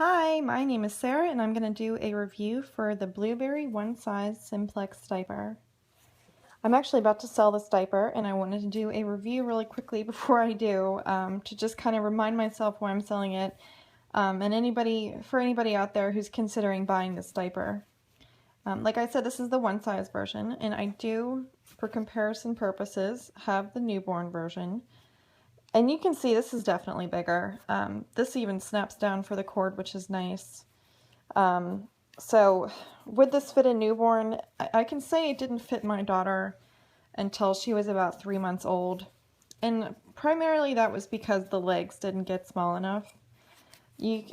Hi, my name is Sarah and I'm going to do a review for the Blueberry One Size Simplex diaper. I'm actually about to sell this diaper and I wanted to do a review really quickly before I do to just kind of remind myself why I'm selling it and for anybody out there who's considering buying this diaper. Like I said, this is the one size version and I do, for comparison purposes, have the newborn version. And you can see this is definitely bigger. This even snaps down for the cord, which is nice. So would this fit a newborn? I can say it didn't fit my daughter until she was about 3 months old. And primarily that was because the legs didn't get small enough.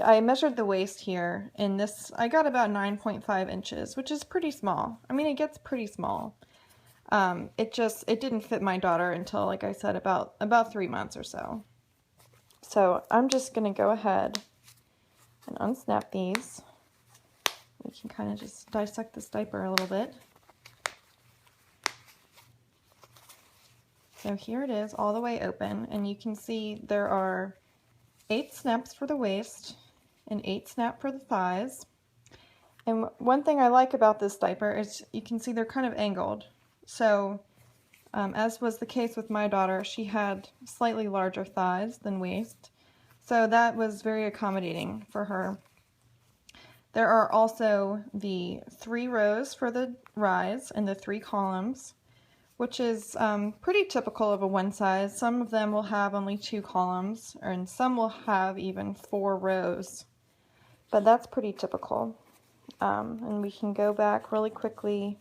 I measured the waist here, and I got about 9.5 inches, which is pretty small. I mean, it gets pretty small. It didn't fit my daughter until, like I said, about 3 months or so. So I'm just going to go ahead and unsnap these. We can kind of just dissect this diaper a little bit. So here it is all the way open, and you can see there are 8 snaps for the waist and 8 snaps for the thighs. And one thing I like about this diaper is you can see they're kind of angled. So as was the case with my daughter, she had slightly larger thighs than waist. So that was very accommodating for her. There are also the 3 rows for the rise and the 3 columns, which is pretty typical of a one size. Some of them will have only 2 columns, and some will have even 4 rows. But that's pretty typical. And we can go back really quickly.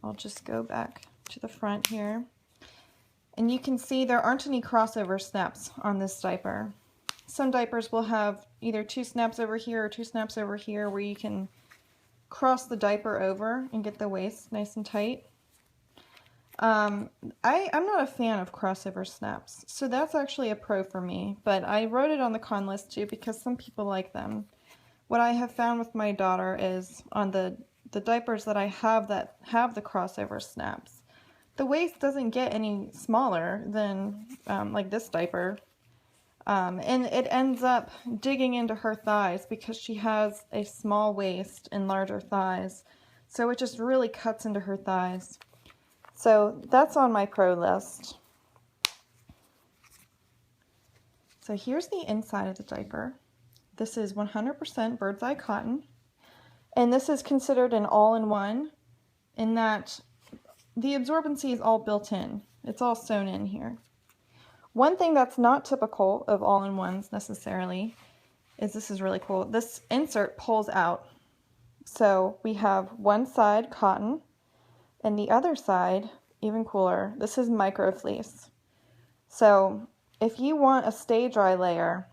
I'll just go back to the front here. And you can see there aren't any crossover snaps on this diaper. Some diapers will have either 2 snaps over here or 2 snaps over here where you can cross the diaper over and get the waist nice and tight. I'm not a fan of crossover snaps, so that's actually a pro for me, but I wrote it on the con list too because some people like them. What I have found with my daughter is on the diapers that I have that have the crossover snaps, the waist doesn't get any smaller than like this diaper. And it ends up digging into her thighs because she has a small waist and larger thighs. So it just really cuts into her thighs. So that's on my pro list. So here's the inside of the diaper. This is 100% bird's eye cotton. And this is considered an all-in-one in that the absorbency is all built in. It's all sewn in here. One thing that's not typical of all-in-ones necessarily is this is really cool. This insert pulls out. So we have one side cotton and the other side, even cooler, this is micro fleece. So if you want a stay dry layer,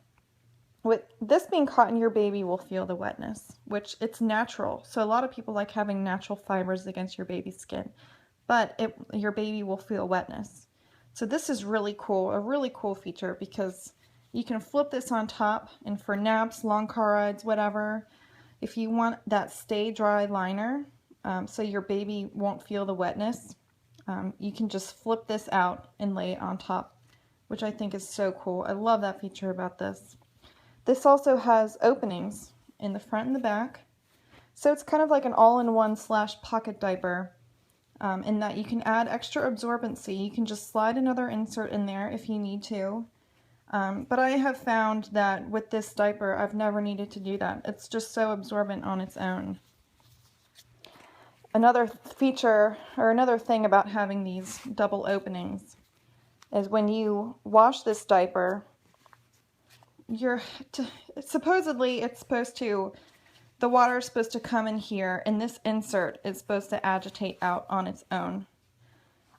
with this being cotton, your baby will feel the wetness, which it's natural. So a lot of people like having natural fibers against your baby's skin, but your baby will feel wetness. So this is really cool, a really cool feature because you can flip this on top, and for naps, long car rides, whatever, if you want that stay dry liner, so your baby won't feel the wetness, you can just flip this out and lay it on top, which I think is so cool. I love that feature about this. This also has openings in the front and the back, so it's kind of like an all-in-one / pocket diaper. In that you can add extra absorbency. You can just slide another insert in there if you need to. But I have found that with this diaper, I've never needed to do that. It's just so absorbent on its own. Another feature, or another thing about having these double openings, is when you wash this diaper, supposedly the water is supposed to come in here, and this insert is supposed to agitate out on its own.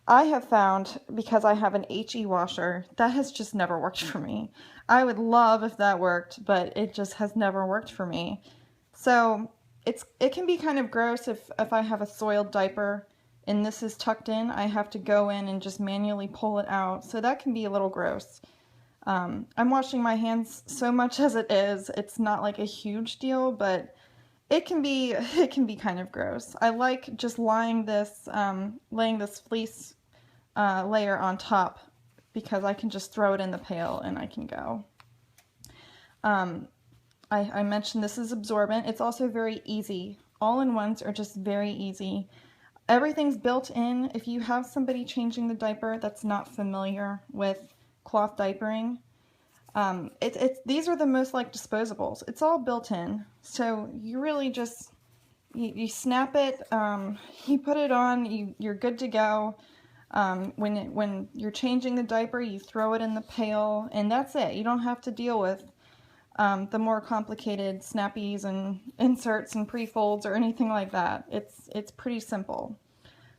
I have found, because I have an HE washer, that has just never worked for me. I would love if that worked, but it just has never worked for me. So it can be kind of gross if I have a soiled diaper and this is tucked in. I have to go in and just manually pull it out. So that can be a little gross. I'm washing my hands so much as it is. It's not like a huge deal, but it can be kind of gross. I like just laying this fleece layer on top because I can just throw it in the pail and I can go. I mentioned this is absorbent. It's also very easy. All-in-ones are just very easy. Everything's built in. If you have somebody changing the diaper that's not familiar with cloth diapering, these are the most like disposables. It's all built in. So you really just, you snap it, you put it on, you're good to go. When you're changing the diaper, you throw it in the pail, and that's it. You don't have to deal with the more complicated snappies and inserts and pre-folds or anything like that. It's pretty simple.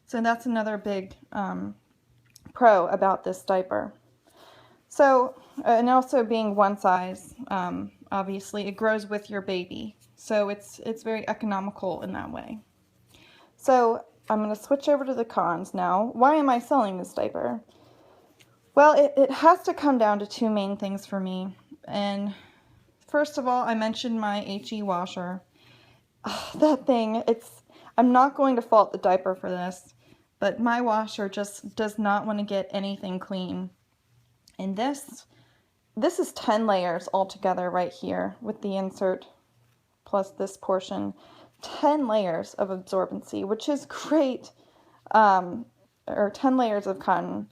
So that's another big pro about this diaper. So, and also being one size, obviously it grows with your baby. So it's very economical in that way. So I'm going to switch over to the cons now. Why am I selling this diaper? Well, it has to come down to two main things for me. And first of all, I mentioned my HE washer. Oh, that thing, I'm not going to fault the diaper for this, but my washer just does not want to get anything clean. And this is 10 layers altogether right here with the insert plus this portion. 10 layers of absorbency, which is great, or 10 layers of cotton.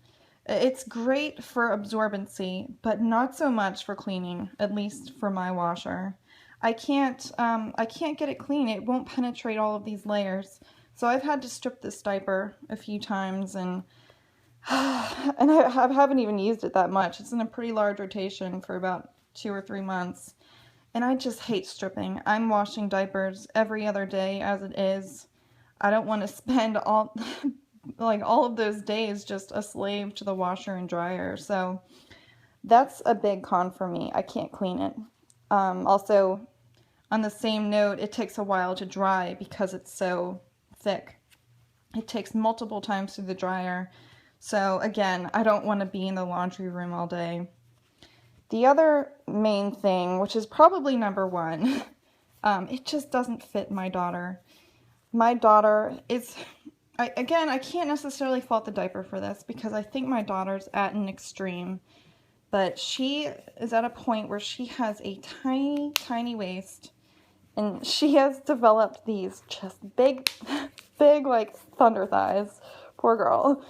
It's great for absorbency, but not so much for cleaning, at least for my washer. I can't get it clean. It won't penetrate all of these layers. So I've had to strip this diaper a few times, and I haven't even used it that much. It's in a pretty large rotation for about 2 or 3 months. And I just hate stripping. I'm washing diapers every other day as it is. I don't want to spend all of those days just a slave to the washer and dryer. So that's a big con for me. I can't clean it. Also, on the same note, it takes a while to dry because it's so thick. It takes multiple times through the dryer. So again, I don't want to be in the laundry room all day. The other main thing, which is probably number one, it just doesn't fit my daughter. My daughter is, I can't necessarily fault the diaper for this because I think my daughter's at an extreme, but she is at a point where she has a tiny, tiny waist, and she has developed these just big, like thunder thighs. Poor girl.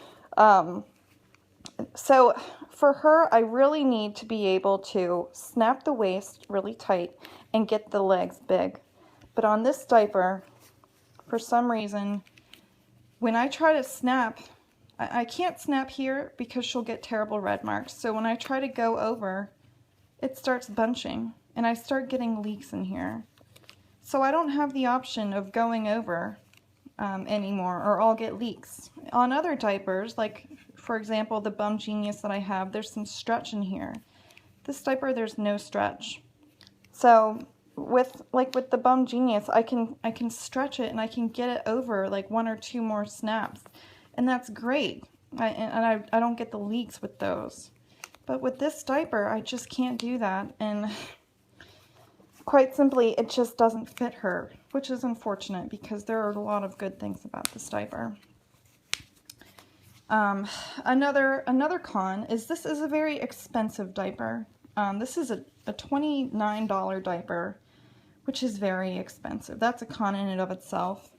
So for her, I really need to be able to snap the waist really tight and get the legs big. But on this diaper, for some reason, when I try to snap, I can't snap here because she'll get terrible red marks. So when I try to go over, it starts bunching and I start getting leaks in here. So I don't have the option of going over anymore, or I'll get leaks. On other diapers, like for example the Bum Genius that I have, there's some stretch in here. This diaper, there's no stretch. So with the Bum Genius, I can stretch it and I can get it over like 1 or 2 more snaps, and that's great. I don't get the leaks with those. But with this diaper, I just can't do that, and quite simply, it just doesn't fit her, which is unfortunate because there are a lot of good things about this diaper. Another con is this is a very expensive diaper. This is a $29 diaper, which is very expensive. That's a con in and of itself.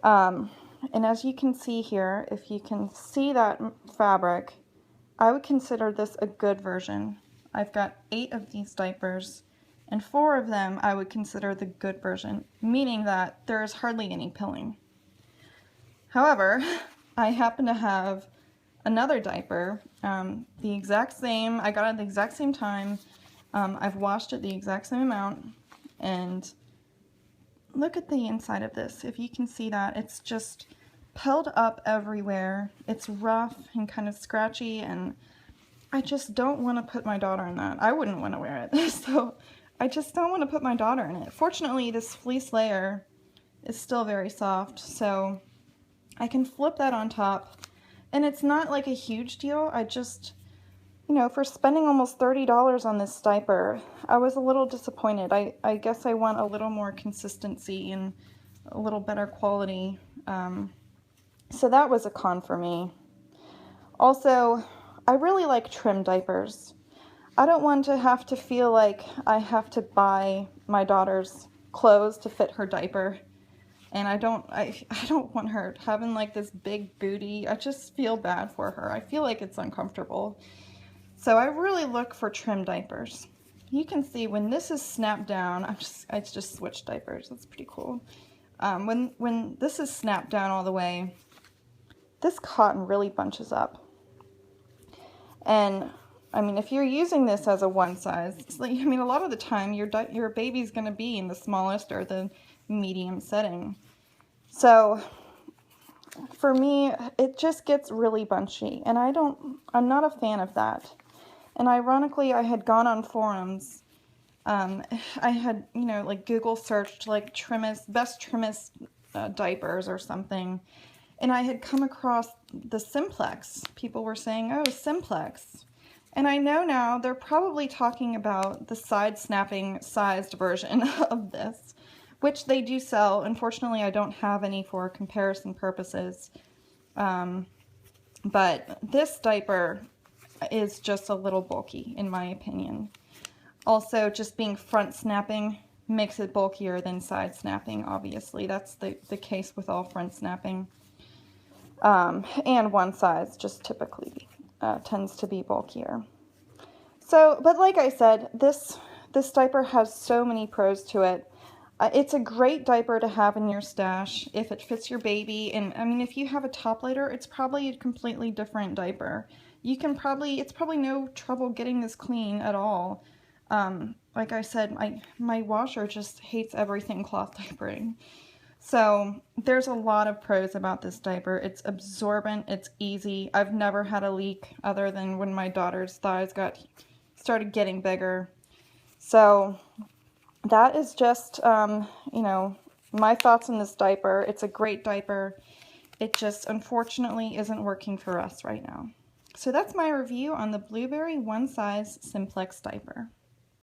And as you can see here, if you can see that fabric, I would consider this a good version. I've got 8 of these diapers, and 4 of them I would consider the good version, meaning that there is hardly any pilling. However, I happen to have another diaper, the exact same, I got it at the exact same time, I've washed it the exact same amount, and look at the inside of this. If you can see that, it's just pilled up everywhere. It's rough and kind of scratchy, and I just don't want to put my daughter in that. I wouldn't want to wear it, so I just don't want to put my daughter in it. Fortunately, this fleece layer is still very soft, so I can flip that on top, and it's not like a huge deal. I just, you know, for spending almost $30 on this diaper, I was a little disappointed. I guess I want a little more consistency and a little better quality. So that was a con for me. Also, I really like trim diapers. I don't want to have to feel like I have to buy my daughter's clothes to fit her diaper. And I don't want her having like this big booty. I just feel bad for her. I feel like it's uncomfortable. So I really look for trim diapers. You can see when this is snapped down, I just switched diapers. That's pretty cool. When this is snapped down all the way, this cotton really bunches up. And I mean, if you're using this as a one size, it's like, I mean, a lot of the time your baby's going to be in the smallest or the medium setting. So for me, it just gets really bunchy, and I'm not a fan of that. And ironically, I had gone on forums. I had, you know, like Google searched like best trimmest diapers or something. And I had come across the Simplex. People were saying, oh, Simplex. And I know now they're probably talking about the side snapping sized version of this, which they do sell. Unfortunately, I don't have any for comparison purposes. But this diaper is just a little bulky, in my opinion. Also, just being front snapping makes it bulkier than side snapping, obviously. That's the case with all front snapping. And one size just typically tends to be bulkier. So, but like I said, this diaper has so many pros to it. It's a great diaper to have in your stash if it fits your baby. And I mean, if you have a top lighter, it's probably a completely different diaper. It's probably no trouble getting this clean at all. Like I said, my washer just hates everything cloth diapering. So there's a lot of pros about this diaper. It's absorbent, it's easy. I've never had a leak other than when my daughter's thighs started getting bigger. So that is just, you know, my thoughts on this diaper. It's a great diaper. It just unfortunately isn't working for us right now. So that's my review on the Blueberry One Size Simplex diaper.